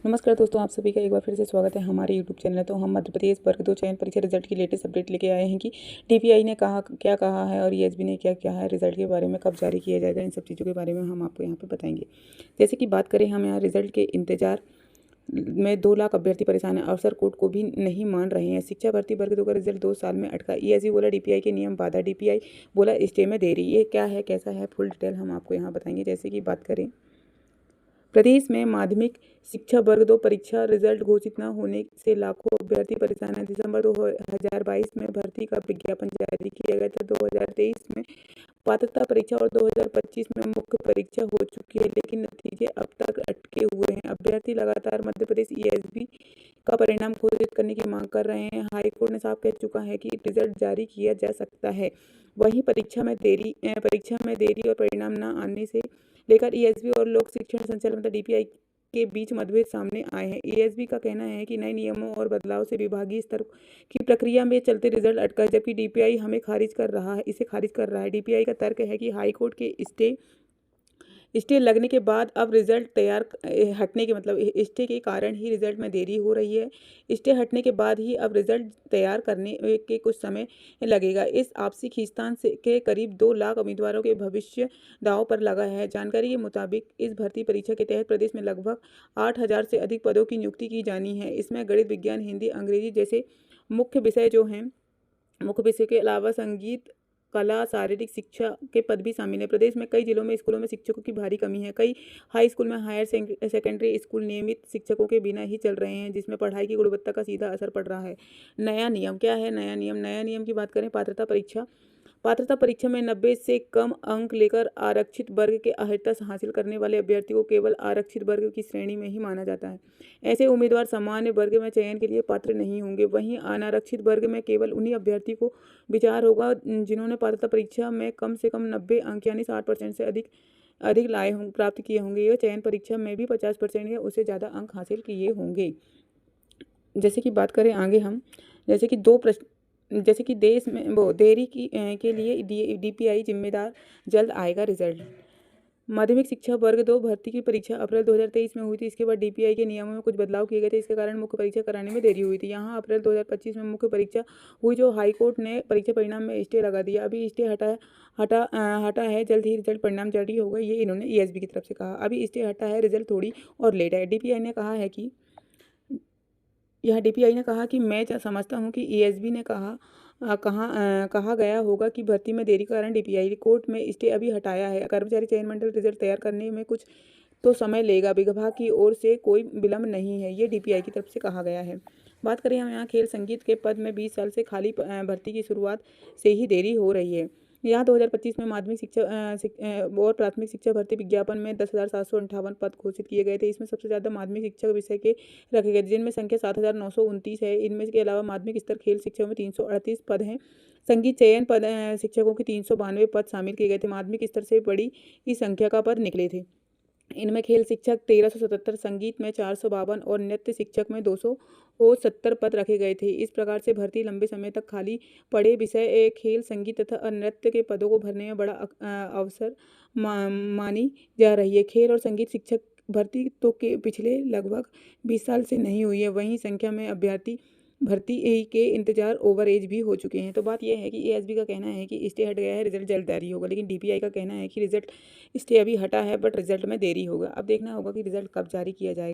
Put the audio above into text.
नमस्कार दोस्तों, आप सभी का एक बार फिर से स्वागत है हमारे यूट्यूब चैनल। तो हम मध्य प्रदेश वर्ग 2 चयन परीक्षा रिजल्ट की लेटेस्ट अपडेट लेके आए हैं कि डीपीआई ने क्या कहा है और ईएसबी ने क्या क्या है रिजल्ट के बारे में, कब जारी किया जाएगा, इन सब चीज़ों के बारे में हम आपको यहाँ पे बताएंगे। जैसे कि बात करें, हम यहाँ रिजल्ट के इंतजार में 2 लाख अभ्यर्थी परेशान है, अफसर कोर्ट को भी नहीं मान रहे हैं। शिक्षा भर्ती वर्ग 2 का रिजल्ट 2 साल में अटका, ईएसबी बोला डीपीआई के नियम बाधा, डीपीआई बोला स्टे में देरी। ये क्या है, कैसा है, फुल डिटेल हम आपको यहाँ बताएंगे। जैसे कि बात करें, प्रदेश में माध्यमिक शिक्षा वर्ग 2 परीक्षा रिजल्ट घोषित न होने से लाखों अभ्यर्थी परेशान हैं। दिसंबर 2022 में भर्ती का विज्ञापन जारी किया गया था। 2023 में पात्रता परीक्षा और 2025 में मुख्य परीक्षा हो चुकी है, लेकिन नतीजे अब तक अटके हुए हैं। अभ्यर्थी लगातार मध्य प्रदेश ईएसबी का परिणाम घोषित करने की मांग कर रहे हैं। हाईकोर्ट ने साफ कह चुका है कि रिजल्ट जारी किया जा सकता है। वहीं परीक्षा में देरी और परिणाम न आने से लेकर ईएसबी और लोक शिक्षण संचालन मतलब डीपीआई के बीच मतभेद सामने आए हैं। ईएसबी का कहना है कि नए नियमों और बदलाव से विभागीय स्तर की प्रक्रिया में चलते रिजल्ट अटका है, जबकि डीपीआई इसे खारिज कर रहा है। डीपीआई का तर्क है कि हाईकोर्ट के स्टे लगने के बाद अब रिजल्ट हटने के मतलब स्टे के कारण ही रिजल्ट में देरी हो रही है। स्टे हटने के बाद ही अब रिजल्ट तैयार करने के कुछ समय लगेगा। इस आपसी खींचतान के करीब 2 लाख उम्मीदवारों के भविष्य दांव पर लगा है। जानकारी के मुताबिक इस भर्ती परीक्षा के तहत प्रदेश में लगभग 8,000 से अधिक पदों की नियुक्ति की जानी है। इसमें गणित, विज्ञान, हिंदी, अंग्रेजी जैसे मुख्य विषय मुख्य विषय के अलावा संगीत, कला, शारीरिक शिक्षा के पद भी शामिल हैं। प्रदेश में कई जिलों में स्कूलों में शिक्षकों की भारी कमी है। कई हाई स्कूल में हायर सेकेंडरी स्कूल नियमित शिक्षकों के बिना ही चल रहे हैं, जिसमें पढ़ाई की गुणवत्ता का सीधा असर पड़ रहा है। नया नियम क्या है? नया नियम की बात करें, पात्रता परीक्षा में 90 से कम अंक लेकर आरक्षित वर्ग के अर्हता हासिल करने वाले अभ्यर्थी को केवल आरक्षित वर्ग की श्रेणी में ही माना जाता है। ऐसे उम्मीदवार सामान्य वर्ग में चयन के लिए पात्र नहीं होंगे। वहीं अनारक्षित वर्ग में केवल उन्हीं अभ्यर्थी को विचार होगा जिन्होंने पात्रता परीक्षा में कम से कम 90 अंक यानी 60% से अधिक प्राप्त किए होंगे। यह चयन परीक्षा में भी 50% या उससे ज़्यादा अंक हासिल किए होंगे। जैसे कि बात करें आगे हम, जैसे कि जैसे कि देश में देरी के लिए डीपीआई जिम्मेदार, जल्द आएगा रिजल्ट। माध्यमिक शिक्षा वर्ग 2 भर्ती की परीक्षा अप्रैल 2023 में हुई थी। इसके बाद डीपीआई के नियमों में कुछ बदलाव किए गए थे। इसके कारण मुख्य परीक्षा कराने में देरी हुई थी। यहाँ अप्रैल 2025 में मुख्य परीक्षा हुई, जो हाईकोर्ट ने परीक्षा परिणाम में स्टे लगा दिया। अभी स्टे हटा है, जल्द ही रिजल्ट परिणाम जारी होगा, ये इन्होंने ईएसबी की तरफ से कहा। अभी स्टे हटा है, रिजल्ट थोड़ी और लेट है। डीपीआई ने कहा कि मैं समझता हूं कि ईएसबी ने कहा गया होगा कि भर्ती में देरी के कारण डीपीआई कोर्ट में स्टे अभी हटाया है। कर्मचारी चयन मंडल रिजल्ट तैयार करने में कुछ तो समय लेगा। विभाग की ओर से कोई विलंब नहीं है, ये डीपीआई की तरफ से कहा गया है। बात करें हम यहाँ खेल संगीत के पद में 20 साल से खाली भर्ती की शुरुआत से ही देरी हो रही है। यहाँ 2025 में माध्यमिक शिक्षा और प्राथमिक शिक्षा भर्ती विज्ञापन में 10,758 पद घोषित किए गए थे। इसमें सबसे ज़्यादा माध्यमिक शिक्षा विषय के रखे गए, जिनमें संख्या 7,929 है। इनमें के अलावा माध्यमिक स्तर खेल शिक्षा में 338 पद हैं। संगीत चयन पद शिक्षकों के 392 पद शामिल किए गए थे। माध्यमिक स्तर से बड़ी इस संख्या का पद निकले थे। इनमें खेल शिक्षक 1377, संगीत में 452 और नृत्य शिक्षक में 270 पद रखे गए थे। इस प्रकार से भर्ती लंबे समय तक खाली पड़े विषय खेल, संगीत तथा नृत्य के पदों को भरने में बड़ा अवसर मानी जा रही है। खेल और संगीत शिक्षक भर्ती तो के पिछले लगभग 20 साल से नहीं हुई है। वहीं संख्या में अभ्यर्थी भर्ती के इंतजार ओवर एज भी हो चुके हैं। तो बात यह है कि एएसबी का कहना है कि स्टे हट गया है, रिजल्ट जल्द जारी होगा, लेकिन डीपीआई का कहना है कि रिजल्ट स्टे अभी हटा है बट रिजल्ट में देरी होगा। अब देखना होगा कि रिजल्ट कब जारी किया जाएगा।